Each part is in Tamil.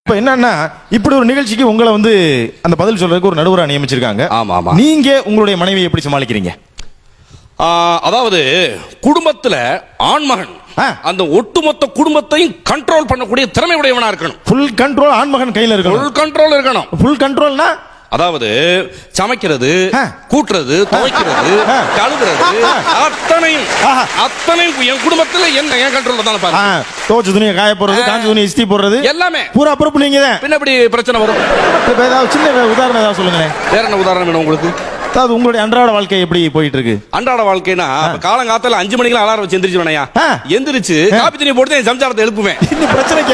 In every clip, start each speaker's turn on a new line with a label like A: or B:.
A: இப்ப என்னன்னா இப்படி ஒரு நிகழ்ச்சிக்கு உங்களை வந்து அந்த பதில் சொல்றதுக்கு ஒரு நடுவரா நியமிச்சிருக்காங்க.
B: ஆமா, ஆமா.
A: நீங்க உங்களுடைய மனைவியை எப்படி சமாளிக்கிறீங்க?
B: அதாவது குடும்பத்துல ஆண்மகன் அந்த ஒட்டுமொத்த குடும்பத்தையும் கண்ட்ரோல் பண்ணக்கூடிய திறமை உடையவனா இருக்கணும்.
A: ஃபுல் கண்ட்ரோல் ஆண்மகன் கையில இருக்கணும்.
B: ஃபுல் கண்ட்ரோல் இருக்கணும்.
A: ஃபுல் கண்ட்ரோல்னா
B: அதாவது சமைக்கிறது, கூட்டுறது, துவைக்கிறது, கழுவுறது, அத்தனையும் என் குடும்பத்துல என் கண்ட்ரோல்ல தான் பாருங்க.
A: தோச்ச துணியை காய போடுறது, காஞ்ச துணியை இஸ்திரி போடுறது
B: எல்லாமே
A: பூரா பொறுப்பு நீங்க தான்.
B: பின்ன எப்படி பிரச்சனை வரும்?
A: ஏதாவது சின்ன உதாரணம் ஏதாவது சொல்லுங்களேன்.
B: வேற என்ன உதாரணம் வேணும் உங்களுக்கு?
A: அதாவது உங்களுடைய அன்றாட வாழ்க்கை எப்படி போயிட்டு இருக்கு?
B: அன்றாட வாழ்க்கைனா காலங்காத்தால 5 மணிக்கு அலாரம் வச்சு எந்திரிச்சுவனையா, எந்திரிச்சு காபி தண்ணி போட்டு என் சம்சாரத்தை எழுப்புவேன்.
A: இந்த பிரச்சனைக்கு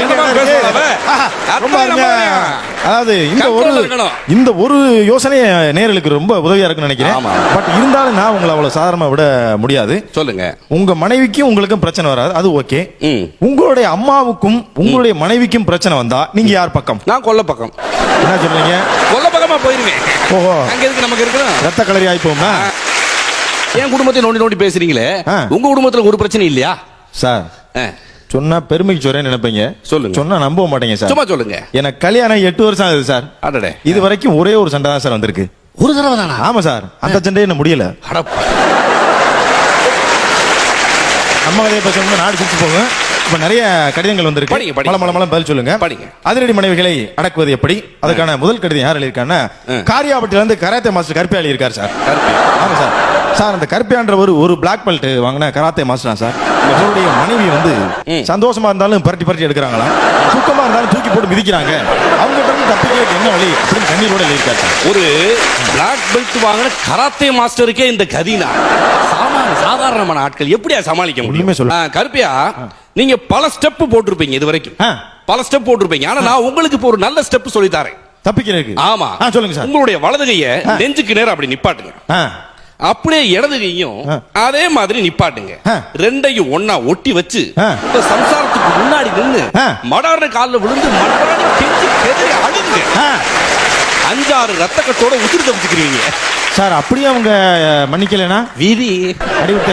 A: அதாவது இந்த ஒரு யோசனையே நேயர்களுக்கு ரொம்ப உதவியா இருக்குன்னு நினைக்கிறேன். பட் இருந்தாலும் நான் உங்களை அவ்வளவு சாதாரணமா விட முடியாது.
B: சொல்லுங்க.
A: உங்க மனைவிக்கும் உங்களுக்கும் பிரச்சனை வராது, அது ஓகே. உங்களுடைய அம்மாவுக்கும் உங்களுடைய மனைவிக்கும் பிரச்சனை வந்தா நீங்க யார் பக்கம்?
B: நான் கொல்ல பக்கம்.
A: என்ன சொல்றீங்க?
B: கொல்ல பக்கமா போயிருவேன்.
A: ஓஹோ,
B: அங்க இருக்கு நமக்கு இருக்கு
A: ரத்த கலரி ஆயிப்போமா?
B: என் குடும்பத்தை நோண்டி நோண்டி பேசுறீங்களே, உங்க குடும்பத்துல ஒரு பிரச்சனை இல்லையா
A: சார்? சொன்னா பெருமைக்கு சொல்றேன் நினைப்பீங்க.
B: சொல்லுங்க.
A: சொன்னா நம்ப மாட்டேங்க சார்.
B: சும்மா சொல்லுங்க.
A: எனக்கு கல்யாணம் 8 வருஷம் ஆகுது சார்.
B: அடடே.
A: இது வரைக்கும் ஒரே ஒரு சண்டை தான் சார் வந்திருக்கு.
B: ஒரு தடவை தானா?
A: ஆமா சார், அந்த சண்டையே என்ன முடியல. அம்மா கதையை பேசணும், நாடு சுற்றி போங்க. இப்ப நிறைய கடிதங்கள் வந்திருக்கு. மலம் பதில் சொல்லுங்க. அதிரடி மனைவிகளை அடக்குவது எப்படி? அதுக்கான முதல் கடிதம் யார் எழுதியிருக்காங்கன்னா, காரியாபட்டில இருந்து கராத்தே மாஸ்டர் கருப்பியாளி இருக்கார் சார். ஆமா சார். சார், அந்த கருப்பியான்ற ஒரு பிளாக் பெல்ட் வாங்கின கராத்தே மாஸ்டர் சார். அவருடைய மனைவி வந்து சந்தோஷமா இருந்தாலும் பரட்டி எடுக்கிறாங்களா, தூக்கமா இருந்தாலும் தூக்கி போட்டு மிதிக்கிறாங்க. அவங்க தப்பிக்க என்ன வழி அப்படின்னு கண்ணீரோட எழுதியிருக்காரு சார்.
B: ஒரு பிளாக் பெல்ட் வாங்கின கராத்தே மாஸ்டருக்கே இந்த கதினா சாதாரணமான ஆட்கள் எப்படியா சமாளிக்க முடியும்? கருப்பியா, நீங்க பல ஸ்டெப் போட்டிருப்பீங்க இது வரைக்கும். பல ஸ்டெப் போட்டிருப்பீங்க. ஆனா நான் உங்களுக்கு இப்போ ஒரு நல்ல ஸ்டெப் சொல்லி தரேன்
A: தப்பிக்கிறதுக்கு.
B: ஆமா,
A: சொல்லுங்க சார்.
B: உங்களுடைய வலது கையை நெஞ்சுக்கு நேரம் அப்படி நிப்பாட்டுங்க. அப்படியே இடது கையும் அதே மாதிரி நிப்பாட்டுங்க. ரெண்டையும் ஒன்னா ஒட்டி வச்சு சம்சாரத்துக்கு முன்னாடி நின்று மடார்ன காலில் விழுந்து மடார்னு கெஞ்சி கெதறி அழுங்க. 5-6 ரத்த கட்டோட உதிரி தப்பிச்சுக்கிறீங்க
A: சார். அப்படியே அவங்க மன்னிக்கலனா வீதி அடிவிட்டு